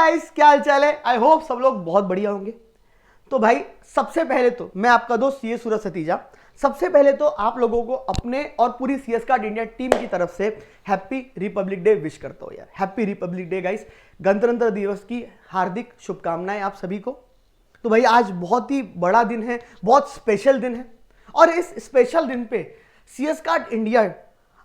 Guys, क्या हाल चाल है? आई होप सब लोग बहुत बढ़िया होंगे। तो भाई सबसे पहले तो मैं आपका दोस्त सीए सूरज सतीजा, सबसे पहले तो आप लोगों को अपने और पूरी सीएस कार्ड इंडिया टीम की तरफ से हैप्पी रिपब्लिक डे विश करता हूं यार। हैप्पी रिपब्लिक डे गाइस, गणतंत्र दिवस की हार्दिक शुभकामनाएं आप सभी को। तो भाई आज बहुत ही बड़ा दिन है, बहुत स्पेशल दिन है, और इस स्पेशल दिन पे सीएस कार्ड इंडिया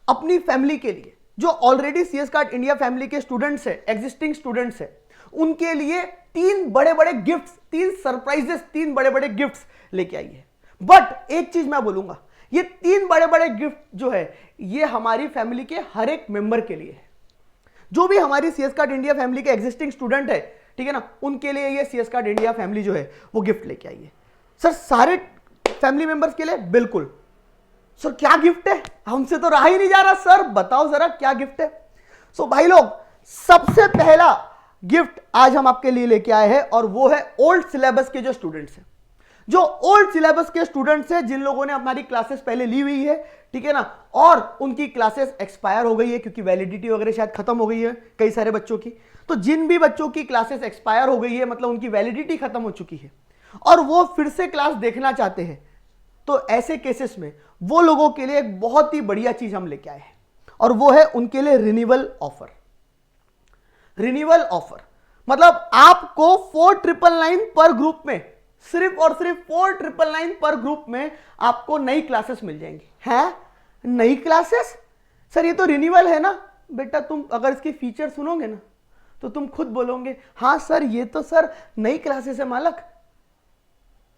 अपनी फैमिली के लिए, जो already CS card India family के स्टूडेंट्स है, एग्जिस्टिंग स्टूडेंट्स है, उनके लिए तीन बड़े बड़े गिफ्ट्स, तीन सरप्राइजेस, तीन बड़े बड़े गिफ्ट्स लेके आई है। बट एक चीज मैं बोलूंगा, ये तीन बड़े बड़े गिफ्ट जो है ये हमारी फैमिली के हर एक मेंबर के लिए है। जो भी हमारी सीएस कार्ड इंडिया फैमिली के एग्जिस्टिंग स्टूडेंट है, ठीक है ना, उनके लिए ये सीएस कार्ड इंडिया फैमिली जो है वो गिफ्ट लेके आई है। सर सारे फैमिली मेंबर्स के लिए? बिल्कुल। सर क्या गिफ्ट है? हमसे तो रहा ही नहीं जा रहा। सर बताओ जरा क्या गिफ्ट है। सो भाई लोग, सबसे पहला गिफ्ट आज हम आपके लिए लेके आए हैं, और वो है ओल्ड सिलेबस के जो स्टूडेंट्स हैं, जो ओल्ड सिलेबस के स्टूडेंट्स हैं, जिन लोगों ने हमारी क्लासेस पहले ली हुई है, ठीक है ना, और उनकी क्लासेस एक्सपायर हो गई है क्योंकि वैलिडिटी वगैरह शायद खत्म हो गई है कई सारे बच्चों की। तो जिन भी बच्चों की क्लासेस एक्सपायर हो गई है, मतलब उनकी वैलिडिटी खत्म हो चुकी है और वो फिर से क्लास देखना चाहते हैं, तो ऐसे केसेस में वो लोगों के लिए एक बहुत ही बढ़िया चीज हम लेके आए हैं, और वो है उनके लिए रिन्यूअल ऑफर। रिन्यूअल ऑफर मतलब आपको 4999 पर ग्रुप में, सिर्फ और सिर्फ 4999 पर ग्रुप में आपको नई क्लासेस मिल जाएंगी। हैं? नई क्लासेस? सर ये तो रिन्यूअल है ना। बेटा तुम अगर इसके फीचर सुनोगे ना तो तुम खुद बोलोगे हाँ सर ये तो सर नई क्लासेस है मालक,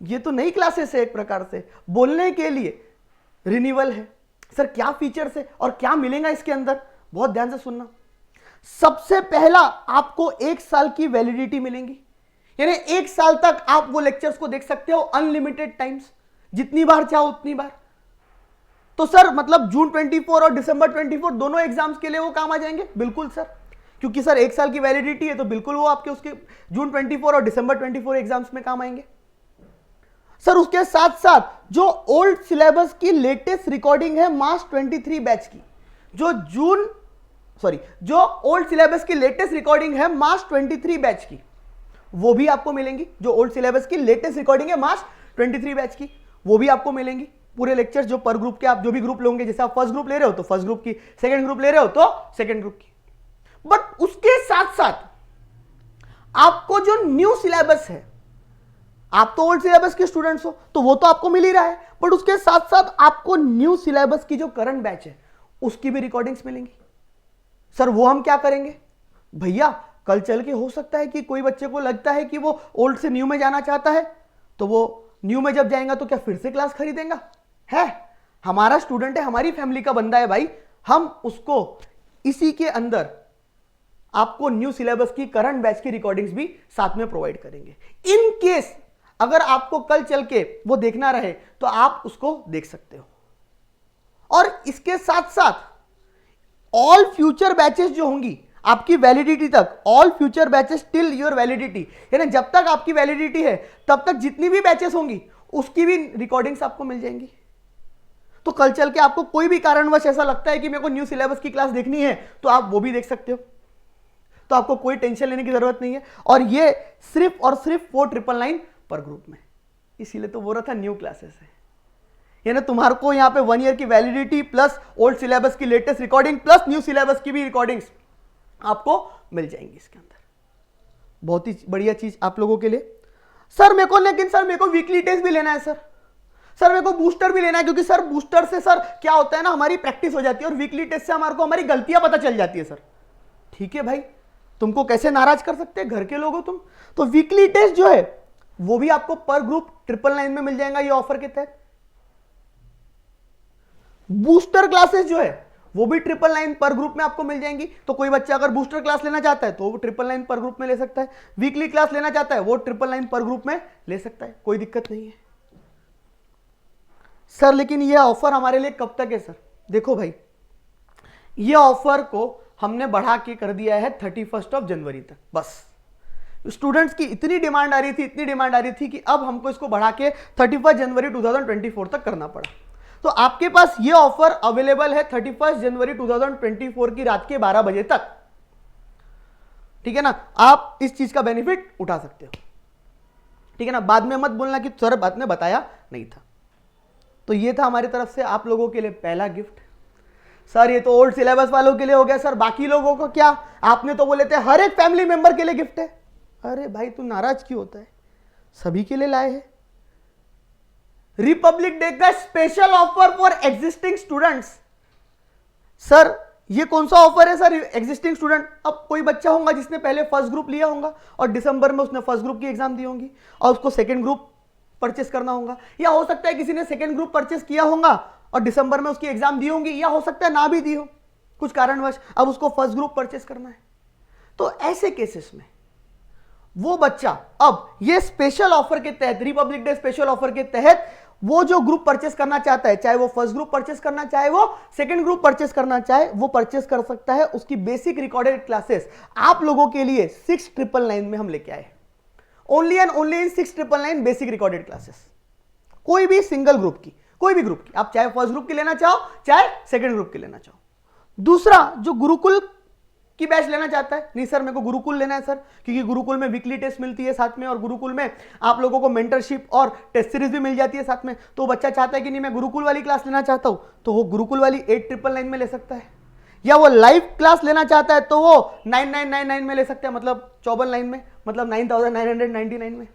ये तो नई क्लासेस है। एक प्रकार से बोलने के लिए रिन्यूअल है। सर क्या फीचर्स है और क्या मिलेगा इसके अंदर? बहुत ध्यान से सुनना। सबसे पहला, आपको 1 साल की वैलिडिटी मिलेगी, यानी 1 साल तक आप वो लेक्चर्स को देख सकते हो अनलिमिटेड टाइम्स, जितनी बार चाहो उतनी बार। तो सर मतलब जून 24 और दिसंबर 24 दोनों एग्जाम्स के लिए वो काम आ जाएंगे? बिल्कुल सर, क्योंकि सर 1 साल की वैलिडिटी है तो बिल्कुल वो आपके उसके जून 24 और दिसंबर 24 एग्जाम्स में काम आएंगे। सर उसके साथ साथ जो ओल्ड सिलेबस की लेटेस्ट रिकॉर्डिंग है मार्च 23 बैच की, जो ओल्ड सिलेबस की लेटेस्ट रिकॉर्डिंग है मार्च 23 बैच की, वो भी आपको मिलेंगी। जो ओल्ड सिलेबस की लेटेस्ट रिकॉर्डिंग है मार्च 23 बैच की, वो भी आपको मिलेंगी। पूरे लेक्चर्स जो पर ग्रुप के आप जो भी ग्रुप लोगे, जैसे आप फर्स्ट ग्रुप ले रहे हो तो फर्स्ट ग्रुप की, सेकंड ग्रुप ले रहे हो तो सेकंड ग्रुप की। बट उसके साथ साथ आपको जो न्यू सिलेबस है, आप तो ओल्ड सिलेबस के स्टूडेंट्स हो तो वो तो आपको मिल ही रहा है, बट उसके साथ साथ आपको न्यू सिलेबस की जो करंट बैच है उसकी भी रिकॉर्डिंग्स मिलेंगी। सर वो हम क्या करेंगे? भैया कल चल के हो सकता है कि कोई बच्चे को लगता है कि वो ओल्ड से न्यू में जाना चाहता है, तो वो न्यू में जब जाएगा तो क्या फिर से क्लास खरीदेगा? है हमारा स्टूडेंट है, हमारी फैमिली का बंदा है भाई, हम उसको इसी के अंदर आपको न्यू सिलेबस की करंट बैच की रिकॉर्डिंग्स भी साथ में प्रोवाइड करेंगे। इन केस अगर आपको कल चल के वो देखना रहे तो आप उसको देख सकते हो। और इसके साथ साथ ऑल फ्यूचर बैचेस जो होंगी आपकी वैलिडिटी तक, all future batches till your validity, यानी जब तक आपकी वैलिडिटी है तब तक जितनी भी बैचेस होंगी उसकी भी रिकॉर्डिंग्स आपको मिल जाएंगी। तो कल चल के आपको कोई भी कारणवश ऐसा लगता है कि मेरे को न्यू सिलेबस की क्लास देखनी है तो आप वो भी देख सकते हो। तो आपको कोई टेंशन लेने की जरूरत नहीं है, और ये सिर्फ और सिर्फ 4999 पर ग्रुप में। इसीलिए तो बोल रहा था न्यू क्लासेस है, यानी तुम्हारे को यहां पे 1 ईयर की वैलिडिटी प्लस ओल्ड सिलेबस की latest recording plus new syllabus की भी रिकॉर्डिंग्स आपको मिल जाएंगी इसके अंदर। बहुत ही बढ़िया चीज आप लोगों के लिए। सर मेरे को वीकली टेस्ट भी लेना है सर मेरे को बूस्टर भी लेना है, क्योंकि सर बूस्टर से सर क्या होता है ना, हमारी प्रैक्टिस हो जाती है, और वीकली टेस्ट से हमारे को हमारी गलतियां पता चल जाती है। सर ठीक है भाई, तुमको कैसे नाराज कर सकते हैं, घर के लोग हो तुम। तो वीकली टेस्ट जो है वो भी आपको पर ग्रुप 999 में मिल जाएगा ये ऑफर के तहत। बूस्टर क्लासेस जो है वो भी 999 पर ग्रुप में आपको मिल जाएंगी। तो कोई बच्चा अगर बूस्टर क्लास लेना चाहता है तो वो 999 पर ग्रुप में ले सकता है, वीकली क्लास लेना चाहता है वो 999 पर ग्रुप में ले सकता है, कोई दिक्कत नहीं है। सर लेकिन ये ऑफर हमारे लिए कब तक है? सर देखो भाई, ये ऑफर को हमने बढ़ा के कर दिया है 31 जनवरी तक। बस स्टूडेंट्स की इतनी डिमांड आ रही थी कि अब हमको इसको बढ़ा के 31 जनवरी 2024 तक करना पड़ा। तो आपके पास ये ऑफर अवेलेबल है 31 जनवरी 2024 की रात के 12 बजे तक। ठीक है ना, आप इस चीज का बेनिफिट उठा सकते हो। ठीक है ना, बाद में मत बोलना कि सर बात ने बताया नहीं था। तो ये था हमारी तरफ से आप लोगों के लिए पहला गिफ्ट। सर ये तो ओल्ड सिलेबस वालों के लिए हो गया, सर बाकी लोगों को क्या? आपने तो बोले थे हर एक फैमिली मेंबर के लिए गिफ्ट है। अरे भाई तू नाराज क्यों होता है? सभी के लिए लाए हैं। रिपब्लिक डे का special offer for existing students. Sir ये कौन सा ऑफर है सर? एग्जिस्टिंग स्टूडेंट, अब कोई बच्चा होगा जिसने पहले फर्स्ट ग्रुप लिया होगा और दिसंबर में उसने फर्स्ट ग्रुप की एग्जाम दी होगी और उसको सेकंड ग्रुप परचेस करना होगा, या हो सकता है किसी ने सेकंड ग्रुप परचेस किया होगा और दिसंबर में उसकी एग्जाम दी होंगी, या हो सकता है ना भी दी हो कुछ कारणवश, अब उसको फर्स्ट ग्रुप परचेस करना है। तो ऐसे केसेस में वो बच्चा अब ये स्पेशल ऑफर के तहत, रिपब्लिक डे स्पेशल ऑफर के तहत, वो जो ग्रुप परचेस करना चाहता है, चाहे वो फर्स्ट ग्रुप परचेस करना चाहे वो सेकंड ग्रुप परचेस करना चाहे, वो परचेस कर सकता है। उसकी बेसिक रिकॉर्डेड क्लासेस आप लोगों के लिए 6999 में हम लेके आए, only and only in 6999 basic recorded classes. कोई भी सिंगल ग्रुप की, कोई भी ग्रुप की, आप चाहे फर्स्ट ग्रुप की लेना चाहो चाहे सेकंड ग्रुप की लेना चाहो। दूसरा, जो गुरुकुल की बैच लेना चाहता है, नहीं सर मेरे को गुरुकुल लेना है सर, क्योंकि गुरुकुल में वीकली टेस्ट मिलती है साथ में, और गुरुकुल में आप लोगों को मेंटरशिप और टेस्ट सीरीज भी मिल जाती है साथ में। तो बच्चा चाहता है कि नहीं मैं गुरुकुल वाली क्लास लेना चाहता हूं, तो वो गुरुकुल वाली 8999 में ले सकता है, या वो लाइव क्लास लेना चाहता है तो वो 9999 में ले सकता है, मतलब 54 में, मतलब 9999 में।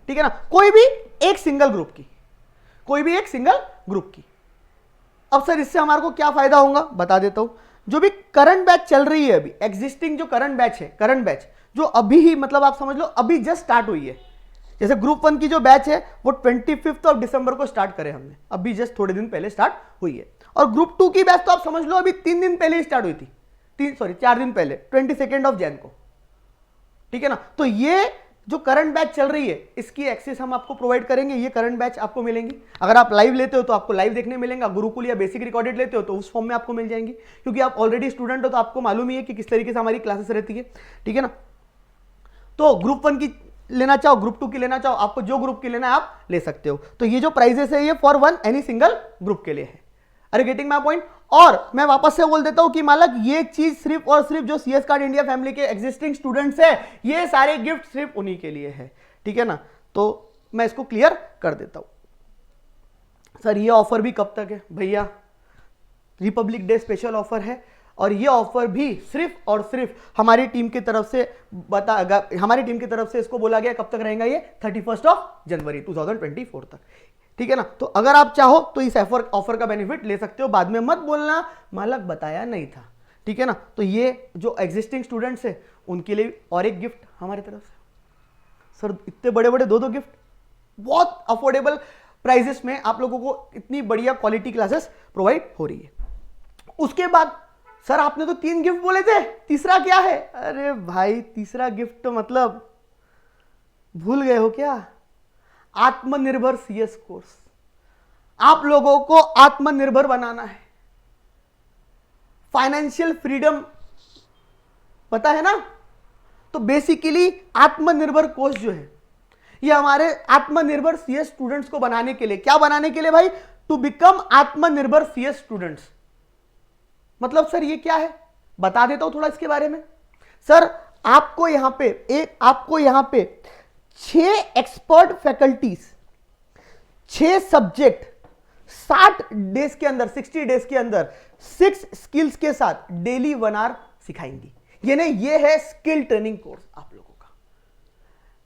ठीक है ना, कोई भी एक सिंगल ग्रुप की, कोई भी एक सिंगल ग्रुप की। अब सर इससे हमारे को क्या फायदा होगा बता देता हूं। जो भी करंट बैच चल रही है अभी, एग्जिस्टिंग जो करंट बैच है, करंट बैच जो अभी ही, मतलब आप समझ लो अभी जस्ट स्टार्ट हुई है, जैसे ग्रुप 1 की जो बैच है वो 25 दिसंबर को स्टार्ट करे हमने, अभी जस्ट थोड़े दिन पहले स्टार्ट हुई है। और ग्रुप 2 की बैच तो आप समझ लो अभी 3 दिन पहले ही स्टार्ट हुई थी, 4 दिन पहले, 22 जैन को। ठीक है ना, तो ये जो करंट बैच चल रही है इसकी एक्सेस हम आपको प्रोवाइड करेंगे, ये करंट बैच आपको मिलेंगी। अगर आप लाइव लेते हो तो आपको लाइव देखने मिलेगा, गुरुकुल या बेसिक रिकॉर्डेड लेते हो तो उस फॉर्म में आपको मिल जाएंगी, क्योंकि आप ऑलरेडी स्टूडेंट हो तो आपको मालूम ही है कि किस तरीके से हमारी क्लासेस रहती है। ठीक है ना, तो ग्रुप 1 की लेना चाहो, ग्रुप 2 की लेना चाहो, आपको जो ग्रुप की लेना है आप ले सकते हो। तो ये जो प्राइजेस है ये for one any single group के लिए है। अरे गेटिंग माय पॉइंट। और मैं वापस से बोल देता हूं कि मालक ये चीज सिर्फ और सिर्फ जो सीएस कार्ड इंडिया फैमिली के एग्जिस्टिंग स्टूडेंट्स है, ये सारे गिफ्ट सिर्फ उन्हीं के लिए है। ठीक है ना, तो मैं इसको क्लियर कर देता हूं। सर ये ऑफर भी कब तक है? भैया रिपब्लिक डे स्पेशल ऑफर है, और ये ऑफर भी सिर्फ और सिर्फ हमारी टीम की तरफ से हमारी टीम की तरफ से इसको बोला गया कब तक रहेगा, ये 31 जनवरी 2024 तक। ठीक है ना, तो अगर आप चाहो तो इस ऑफर का बेनिफिट ले सकते हो, बाद में मत बोलना मालक बताया नहीं था। ठीक है ना, तो ये जो एग्जिस्टिंग स्टूडेंट्स है उनके लिए और एक गिफ्ट हमारी तरफ से। सर इतने बड़े बड़े दो गिफ्ट, बहुत अफोर्डेबल प्राइसेस में आप लोगों को इतनी बढ़िया क्वालिटी क्लासेस प्रोवाइड हो रही है। उसके बाद सर आपने तो 3 गिफ्ट बोले थे, तीसरा क्या है? अरे भाई तीसरा गिफ्ट तो मतलब भूल गए हो क्या? आत्मनिर्भर सीएस कोर्स। आप लोगों को आत्मनिर्भर बनाना है, फाइनेंशियल फ्रीडम पता है ना? तो बेसिकली आत्मनिर्भर कोर्स जो है ये हमारे आत्मनिर्भर सीएस स्टूडेंट्स को बनाने के लिए, क्या बनाने के लिए भाई? टू बिकम आत्मनिर्भर सीएस स्टूडेंट्स। मतलब सर ये क्या है बता देता हूं थोड़ा इसके बारे में। सर आपको यहां पे 6 एक्सपर्ट फैकल्टीज, 6 सब्जेक्ट 60 डेज के अंदर, 60 डेज के अंदर 6 स्किल्स के साथ डेली 1 आवर सिखाएंगी। ये है स्किल ट्रेनिंग कोर्स आप लोगों का।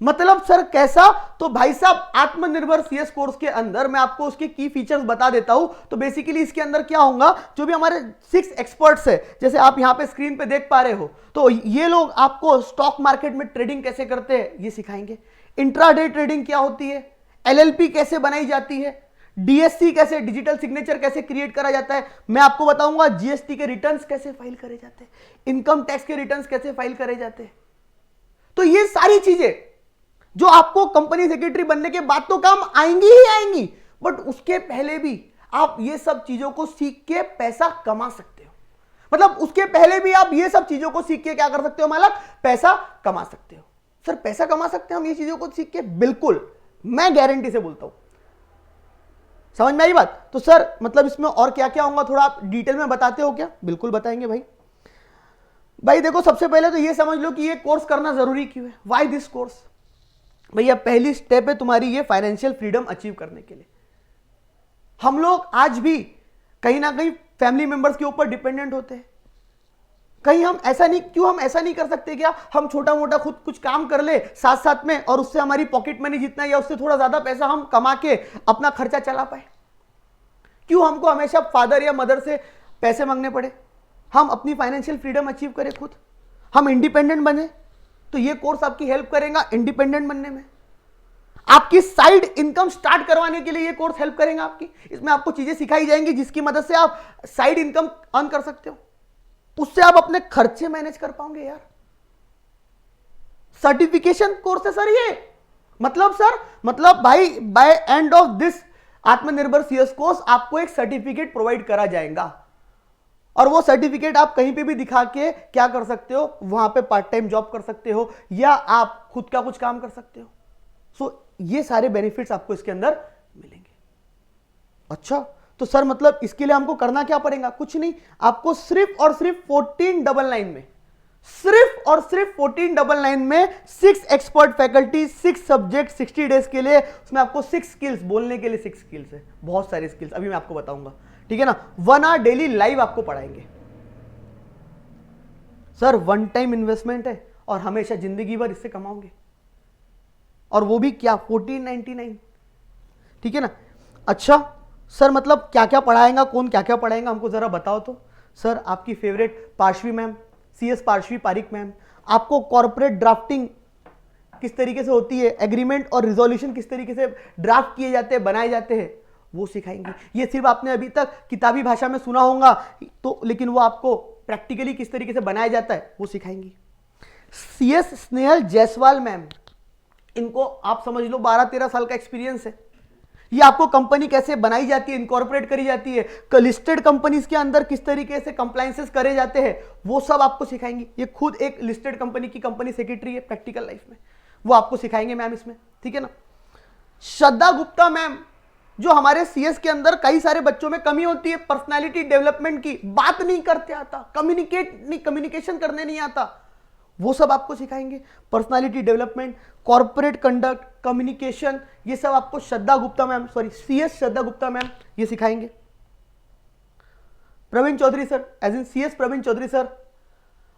मतलब सर कैसा? तो भाई साहब आत्मनिर्भर सीएस कोर्स के अंदर मैं आपको उसके की फीचर्स बता देता हूं। तो बेसिकली इसके अंदर क्या होगा, जो भी हमारे 6 एक्सपर्ट्स है, जैसे आप यहां पे स्क्रीन पे देख पा रहे हो, तो ये लोग आपको स्टॉक मार्केट में ट्रेडिंग कैसे करते हैं ये सिखाएंगे, इंट्राडे ट्रेडिंग क्या होती है, एलएलपी कैसे बनाई जाती है, डीएससी कैसे, डिजिटल सिग्नेचर कैसे क्रिएट करा जाता है, मैं आपको बताऊंगा जीएसटी के रिटर्न्स कैसे फाइल करे जाते हैं, इनकम टैक्स के रिटर्न्स कैसे फाइल करे जाते हैं। तो ये सारी चीजें जो आपको कंपनी सेक्रेटरी बनने के बाद तो काम आएंगी ही आएंगी, बट उसके पहले भी आप ये सब चीजों को सीख के पैसा कमा सकते हो। मतलब उसके पहले भी आप ये सब चीजों को सीख के क्या कर सकते हो मालक? पैसा कमा सकते हो। सर पैसा कमा सकते हैं हम ये चीजों को सीख के? बिल्कुल, मैं गारंटी से बोलता हूं। समझ में आई बात? तो सर मतलब इसमें और क्या क्या होगा थोड़ा आप डिटेल में बताते हो क्या? बिल्कुल बताएंगे भाई। भाई देखो, सबसे पहले तो ये समझ लो कि ये कोर्स करना जरूरी क्यों है, वाई दिस कोर्स। भैया पहली स्टेप है तुम्हारी ये फाइनेंशियल फ्रीडम अचीव करने के लिए। हम लोग आज भी कहीं ना कहीं फैमिली मेंबर्स के ऊपर डिपेंडेंट होते हैं। कहीं हम ऐसा नहीं कर सकते क्या, हम छोटा मोटा खुद कुछ काम कर ले साथ साथ में, और उससे हमारी पॉकेट मनी जितना या उससे थोड़ा ज्यादा पैसा हम कमा के अपना खर्चा चला पाए। क्यों हमको हमेशा फादर या मदर से पैसे मांगने पड़े? हम अपनी फाइनेंशियल फ्रीडम अचीव करें, खुद हम इंडिपेंडेंट बने। तो ये कोर्स आपकी हेल्प करेगा इंडिपेंडेंट बनने में। आपकी साइड इनकम स्टार्ट करवाने के लिए ये कोर्स हेल्प करेगा आपकी। इसमें आपको चीजें सिखाई जाएंगी जिसकी मदद से आप साइड इनकम अर्न कर सकते हो, उससे आप अपने खर्चे मैनेज कर पाओगे यार। सर्टिफिकेशन कोर्स है सर ये, मतलब भाई बाय एंड ऑफ दिस आत्मनिर्भर सीएस कोर्स आपको एक सर्टिफिकेट प्रोवाइड करा जाएगा, और वो सर्टिफिकेट आप कहीं पे भी दिखा के क्या कर सकते हो, वहां पे पार्ट टाइम जॉब कर सकते हो या आप खुद का कुछ काम कर सकते हो। सो ये सारे बेनिफिट्स आपको इसके अंदर मिलेंगे। अच्छा, तो सर मतलब इसके लिए हमको करना क्या पड़ेगा? कुछ नहीं, आपको सिर्फ और सिर्फ 1499 में, सिर्फ और सिर्फ 1499 में 6 एक्सपर्ट फैकल्टी, 6 सब्जेक्ट, 60 डेज के लिए। उसमें आपको 6 स्किल्स, बोलने के लिए 6 स्किल्स है, बहुत सारे स्किल्स अभी मैं आपको बताऊंगा, ठीक है ना। 1 आवर डेली लाइव आपको पढ़ाएंगे सर। 1 टाइम इन्वेस्टमेंट है और हमेशा जिंदगी भर इससे कमाओगे, और वो भी क्या 1499, ठीक है ना। अच्छा सर मतलब क्या क्या पढ़ाएगा, कौन क्या क्या पढ़ाएगा, हमको जरा बताओ तो। सर आपकी favourite Parshvi ma'am, CS Parshvi Pareek ma'am, आपको कॉर्पोरेट ड्राफ्टिंग किस तरीके से होती है, एग्रीमेंट और रिजोल्यूशन किस तरीके से ड्राफ्ट किए जाते हैं, बनाए जाते हैं, वो सिखाएंगे। ये सिर्फ आपने अभी तक किताबी भाषा में सुना होगा तो, लेकिन वो आपको प्रैक्टिकली किस तरीके से बनाया जाता है वो सिखाएंगी। सीएस स्नेहल जायसवाल मैम, इनको आप समझ लो 12-13 साल का एक्सपीरियंस है। ये आपको कंपनी कैसे बनाई जाती है, इनकॉर्पोरेट करी जाती है, लिस्टेड कंपनीज के अंदर किस तरीके से कंप्लायंसेस करे जाते हैं, वो सब आपको सिखाएंगी। ये खुद एक लिस्टेड कंपनी की कंपनी सेक्रेटरी है प्रैक्टिकल लाइफ में, वो आपको सिखाएंगे मैम इसमें, ठीक है ना। श्रद्धा गुप्ता मैम, जो हमारे सीएस के अंदर कई सारे बच्चों में कमी होती है पर्सनालिटी डेवलपमेंट की, बात नहीं करते आता, कम्युनिकेशन करने नहीं आता, वो सब आपको सिखाएंगे। Personality development, corporate conduct, communication, ये सब आपको Shraddha Gupta ma'am, CS Shraddha Gupta ma'am ये सिखाएंगे। Praveen Chaudhary sir, as in CS Praveen Chaudhary sir,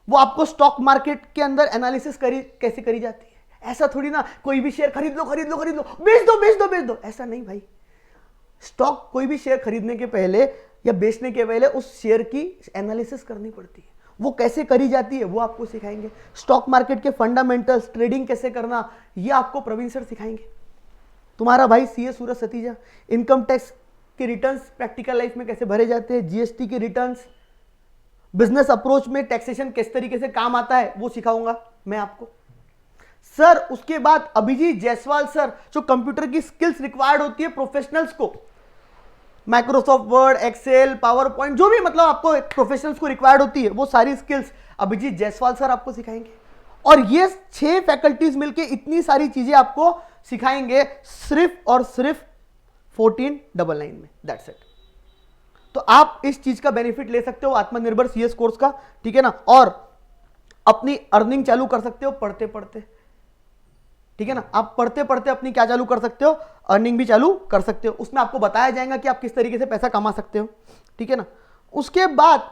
वो आपको स्टॉक मार्केट के अंदर एनालिसिस कैसे करी जाती है। ऐसा थोड़ी ना कोई भी शेयर खरीद लो, बेच दो, ऐसा नहीं भाई। स्टॉक कोई भी शेयर खरीदने के पहले या बेचने के पहले उस शेयर की एनालिसिस करनी पड़ती है, वो कैसे करी जाती है वो आपको सिखाएंगे। स्टॉक मार्केट के फंडामेंटल्स, ट्रेडिंग कैसे करना, ये आपको प्रवीण सर सिखाएंगे। तुम्हारा भाई सीए सूरज सतीजा, इनकम टैक्स के रिटर्न्स प्रैक्टिकल लाइफ में कैसे भरे जाते हैं, जीएसटी के रिटर्न्स, बिजनेस अप्रोच में टैक्सेशन किस तरीके से काम आता है वो सिखाऊंगा मैं आपको। सर उसके बाद अभिजीत जायसवाल सर, जो कंप्यूटर की स्किल्स रिक्वायर्ड होती है प्रोफेशनल्स को, Microsoft Word, Excel, PowerPoint, जो भी मतलब आपको प्रोफेशनल्स को रिक्वायर्ड होती है वो सारी स्किल्स अभिजीत जायसवाल सर आपको सिखाएंगे। और ये 6 फैकल्टीज मिलके इतनी सारी चीजें आपको सिखाएंगे सिर्फ और सिर्फ 1499 में, दैट्स इट। तो आप इस चीज का बेनिफिट ले सकते हो आत्मनिर्भर सीएस कोर्स का, ठीक है ना, और अपनी अर्निंग चालू कर सकते हो पढ़ते पढ़ते, ठीक है ना। आप पढ़ते पढ़ते अपनी क्या चालू कर सकते हो, अर्निंग भी चालू कर सकते हो। उसमें आपको बताया जाएगा कि आप किस तरीके से पैसा कमा सकते हो, ठीक है ना। उसके बाद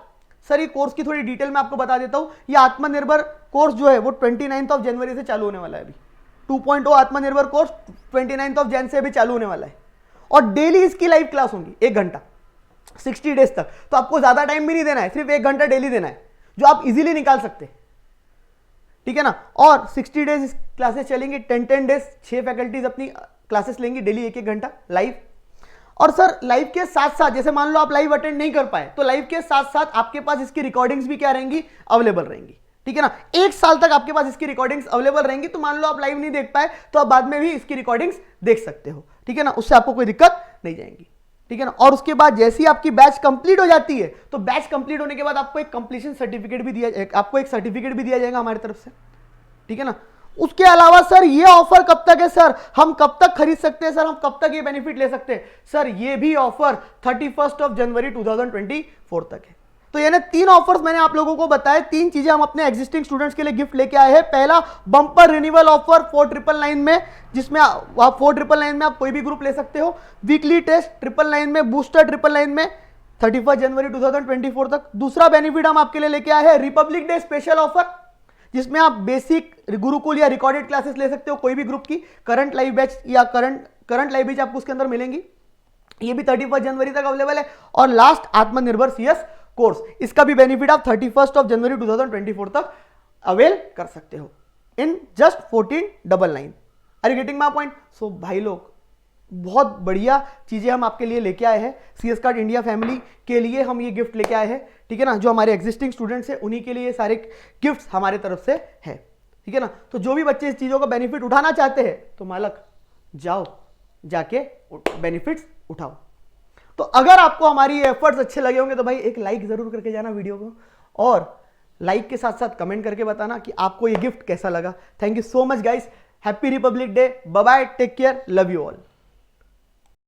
सर ये कोर्स की थोड़ी डिटेल में आपको बता देता हूं। ये आत्मनिर्भर कोर्स जो है वो 29 जनवरी से चालू होने वाला है। अभी 2.0 आत्मनिर्भर कोर्स 29 जनवरी से अभी चालू होने वाला है, और डेली इसकी लाइव क्लास होंगी 1 घंटा 60 डेज तक। तो आपको ज्यादा टाइम भी नहीं देना है, सिर्फ 1 घंटा डेली देना है, जो आप इजीली निकाल सकते हैं, ठीक है ना। और 60 डेज क्लासेस चलेंगी, 10 डेज 6 फैकल्टीज अपनी क्लासेस लेंगी डेली 1-1 घंटा लाइव। और सर लाइव के साथ साथ, जैसे मान लो आप लाइव अटेंड नहीं कर पाए, तो लाइव के साथ साथ आपके पास इसकी रिकॉर्डिंग्स भी क्या रहेंगी, अवेलेबल रहेंगी, ठीक है ना। 1 साल तक आपके पास इसकी रिकॉर्डिंग्स अवेलेबल रहेंगी। तो मान लो आप लाइव नहीं देख पाए तो आप बाद में भी इसकी रिकॉर्डिंग्स देख सकते हो, ठीक है ना, उससे आपको कोई दिक्कत नहीं जाएगी, ठीक है ना। और उसके बाद जैसे ही आपकी बैच कंप्लीट हो जाती है, तो बैच कंप्लीट होने के बाद आपको एक कंप्लीशन सर्टिफिकेट भी दिया, आपको एक सर्टिफिकेट भी दिया जाएगा हमारी तरफ से, ठीक है ना। उसके अलावा सर ये ऑफर कब तक है सर, हम कब तक खरीद सकते हैं सर, हम कब तक ये बेनिफिट ले सकते हैं सर, ये भी ऑफर 31 जनवरी 2024 तक है। तो यानी 3 ऑफर्स मैंने आप लोगों को बताए, 3 चीजें हम अपने एग्जिस्टिंग स्टूडेंट्स के लिए गिफ्ट लेके आए हैं। पहला बम्पर रिन्यूअल ऑफर 4999 में, जिसमें आप 4999 में आप कोई भी ग्रुप ले सकते हो। वीकली टेस्ट 999 में, बूस्टर 999 में 31 जनवरी 2024 तक। दूसरा बेनिफिट हम आपके लिए लेके आए हैं रिपब्लिक डे स्पेशल ऑफर, जिसमें आप बेसिक गुरुकुल या रिकॉर्डेड क्लासेस ले सकते हो कोई भी ग्रुप की। करंट लाइव बैच या करंट लाइव बैच आपको उसके अंदर मिलेंगी, ये भी 31 जनवरी तक अवेलेबल है। और लास्ट आत्मनिर्भर सीएस कोर्स, इसका भी बेनिफिट आप 31 जनवरी 2024 तक अवेल कर सकते हो in just 1499। Are you getting my point? So भाई लोग, बहुत बढ़िया चीजें हम आपके लिए लेके आए हैं। सीएस कार्ड इंडिया फैमिली के लिए हम ये गिफ्ट लेके आए हैं, ठीक है ना। जो हमारे एग्जिस्टिंग स्टूडेंट्स हैं उन्हीं के लिए ये सारे गिफ्ट्स हमारे तरफ से है, ठीक है ना। तो जो भी बच्चे इस चीजों का बेनिफिट उठाना चाहते हैं तो मालक जाओ, जाके बेनिफिट्स उठाओ। तो अगर आपको हमारी एफर्ट्स अच्छे लगे होंगे तो भाई एक लाइक जरूर करके जाना वीडियो को, और लाइक के साथ साथ कमेंट करके बताना कि आपको ये गिफ्ट कैसा लगा। Thank you so much guys, happy Republic Day, bye bye, take care, love you all.